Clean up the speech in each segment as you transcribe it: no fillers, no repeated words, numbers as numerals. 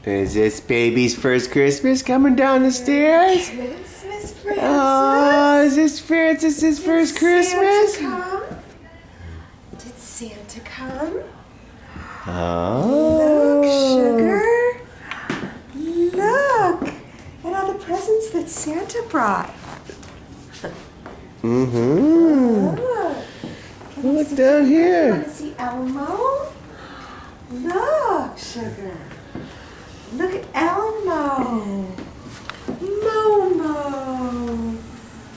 Is this baby's first Christmas coming down the stairs? Christmas, Francis. Oh, is this Francis's first Christmas? Santa come? Did Santa come? Oh. Look, sugar. Look at all the presents that Santa brought. Mm-hmm. Look down here. Want to see Elmo? Look, sugar. Look at Elmo. Momo.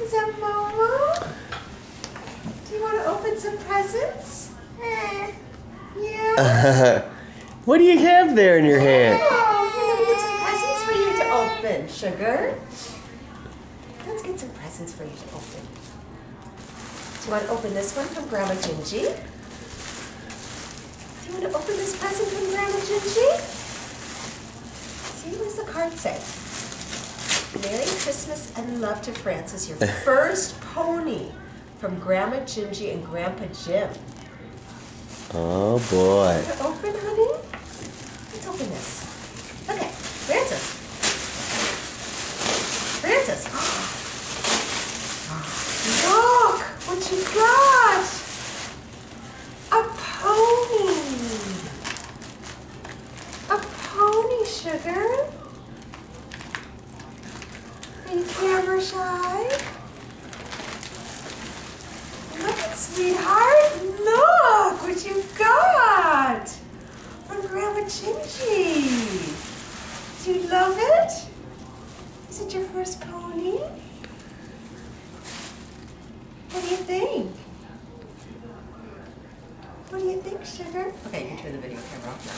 Is that Momo? Do you want to open some presents? Yeah. What do you have there in your hand? Oh, we're gonna get some presents for you to open, sugar. Let's get some presents for you to open. Do you want to open this one from Grandma Gingy? Do you want to open this present from Grandma Gingy? See, what does the card say? Merry Christmas and love to Francis, your first pony from Grandma Gingy and Grandpa Jim. Oh boy. Want to open, honey? Let's open this. Okay, Francis. Francis. Look what you got. A pony. A pony, sugar. Are you camera shy? Look at sweetheart. Look what you got from Grandma Gingy. Do you love it? Is it your first pony? What do you think? What do you think, sugar? Okay, you can turn the video camera off now.